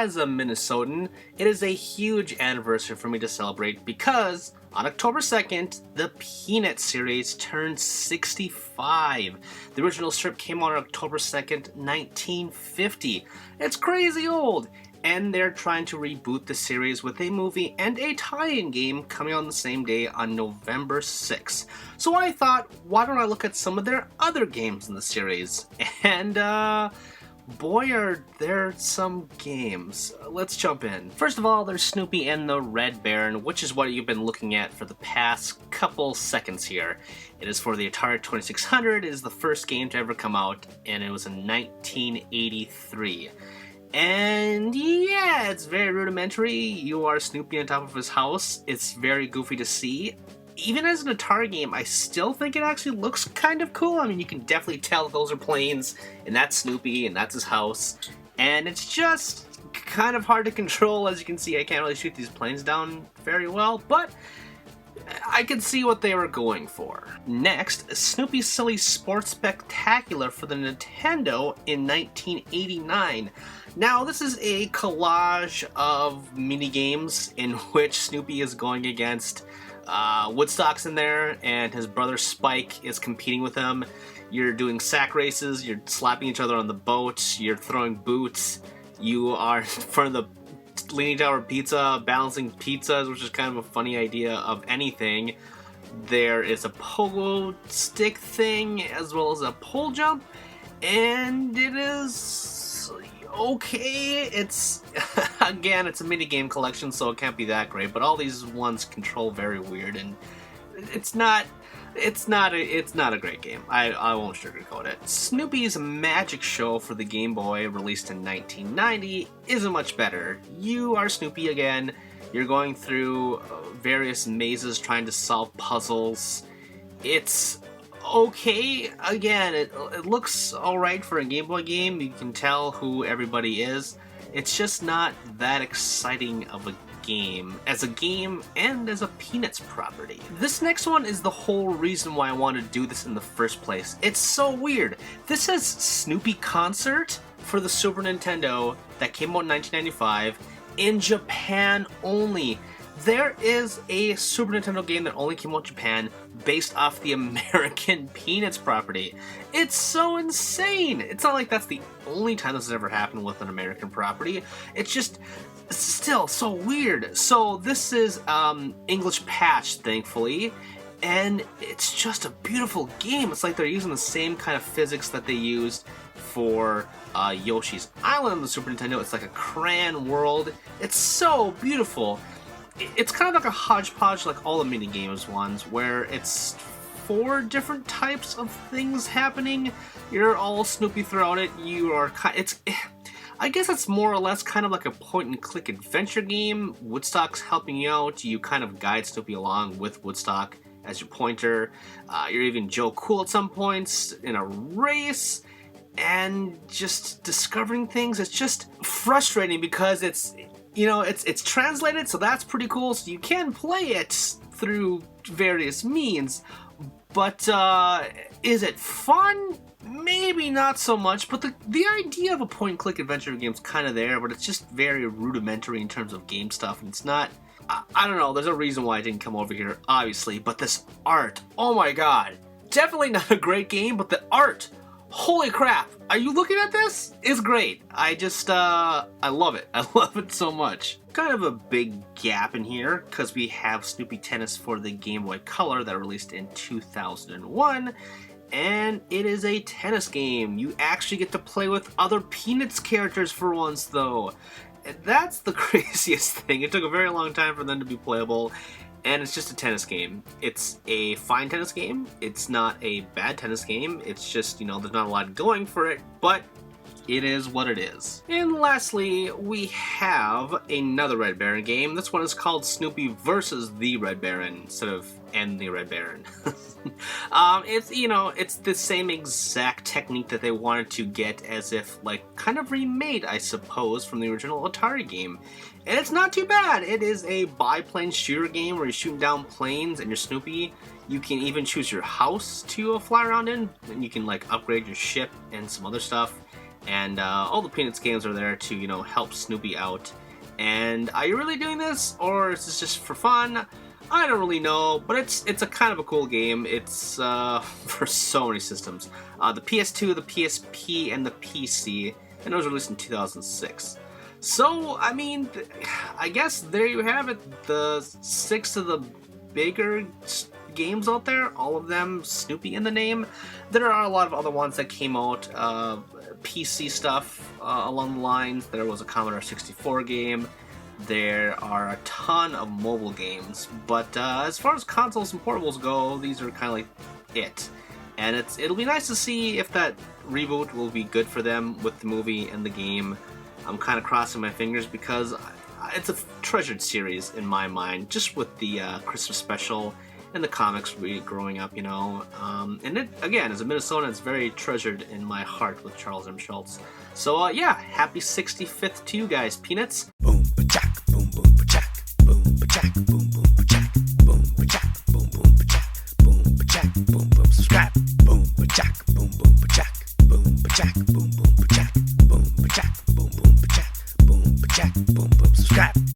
as a Minnesotan, it is a huge anniversary for me to celebrate because on October 2nd, the Peanut series turned 65. The original strip came out on October 2nd, 1950. It's crazy old! And they're trying to reboot the series with a movie and a tie-in game coming out on the same day on November 6th. So I thought, why don't I look at some of their other games in the series? And, boy, are there some games. Let's jump in. First of all, there's Snoopy and the Red Baron, which is what you've been looking at for the past couple seconds here. It is for the Atari 2600, it is the first game to ever come out, and it was in 1983. And yeah, it's very rudimentary. You are Snoopy on top of his house. It's very goofy to see. Even as an Atari game, I still think it actually looks kind of cool. I mean, you can definitely tell those are planes, and that's Snoopy, and that's his house. And it's just kind of hard to control. As you can see, I can't really shoot these planes down very well, but I can see what they were going for. Next, Snoopy's Silly Sports Spectacular for the Nintendo in 1989. Now, this is a collage of mini-games in which Snoopy is going against Woodstock's in there, and his brother Spike is competing with him. You're doing sack races, you're slapping each other on the boat, you're throwing boots, you are in front of the Leaning Tower Pizza, balancing pizzas, which is kind of a funny idea of anything. There is a pogo stick thing, as well as a pole jump, and it is okay. It's again, it's a minigame collection, so it can't be that great, but all these ones control very weird, and it's not a great game. I won't sugarcoat it. Snoopy's Magic Show for the Game Boy, released in 1990, isn't much better. You are Snoopy again. You're going through various mazes trying to solve puzzles. It's okay. Again, it looks alright for a Game Boy game. You can tell who everybody is. It's just not that exciting of a game as a game and as a Peanuts property. This next one is the whole reason why I wanted to do this in the first place. It's so weird. This is Snoopy Concert for the Super Nintendo that came out in 1995 in Japan only. There is a Super Nintendo game that only came out in Japan based off the American Peanuts property. It's so insane! It's not like that's the only time this has ever happened with an American property. It's just still so weird. So this is English patched, thankfully, and it's just a beautiful game. It's like they're using the same kind of physics that they used for Yoshi's Island on the Super Nintendo. It's like a crayon world. It's so beautiful. It's kind of like a hodgepodge, like all the minigames ones, where it's 4 different types of things happening. You're all Snoopy throughout it. You are I guess it's more or less kind of like a point-and-click adventure game. Woodstock's helping you out. You kind of guide Snoopy along with Woodstock as your pointer. You're even Joe Cool at some points in a race, and just discovering things. It's just frustrating because it's translated, so that's pretty cool. So you can play it through various means, but is it fun? Maybe not so much, but the idea of a point-and-click adventure game is kind of there, but it's just very rudimentary in terms of game stuff, and it's not, I don't know, there's a reason why I didn't come over here, obviously, but this art, oh my god, definitely not a great game, but the art, holy crap, are you looking at this? It's great. I love it. I love it so much. Kind of a big gap in here, because we have Snoopy Tennis for the Game Boy Color that released in 2001, and it is a tennis game. You actually get to play with other Peanuts characters for once, though. And that's the craziest thing. It took a very long time for them to be playable, and it's just a tennis game. It's a fine tennis game. It's not a bad tennis game. It's just, there's not a lot going for it, but it is what it is. And lastly, we have another Red Baron game. This one is called Snoopy versus the Red Baron instead of and the Red Baron. It's the same exact technique that they wanted to get as if, kind of remade, I suppose, from the original Atari game. And it's not too bad. It is a biplane shooter game where you're shooting down planes and you're Snoopy. You can even choose your house to fly around in, and you can upgrade your ship and some other stuff. and all the Peanuts games are there to, you know, help Snoopy out. And are you really doing this, or is this just for fun? I don't really know, but it's a kind of a cool game. It's for so many systems. The PS2, the PSP, and the PC, and it was released in 2006. So, I mean, I guess there you have it. The 6 of the bigger games out there, all of them Snoopy in the name. There are a lot of other ones that came out, PC stuff along the lines. There was a Commodore 64 game. There are a ton of mobile games, but as far as consoles and portables go, these are kind of like it. And it'll be nice to see if that reboot will be good for them with the movie and the game. I'm kind of crossing my fingers because it's a treasured series in my mind, just with the Christmas special and the comics growing up, you know. And it, again, as a Minnesotan, it's very treasured in my heart with Charles M. Schultz. So, yeah, happy 65th to you guys, Peanuts. Boom, ba-jack, boom, boom, ba-jack, boom, ba-jack, boom, boom, ba-jack, boom, ba-jack, boom, boom, ba-jack, boom, ba-jack, boom, boom, subscribe, boom, ba-jack, boom, boom, ba-jack, boom, ba-jack, boom.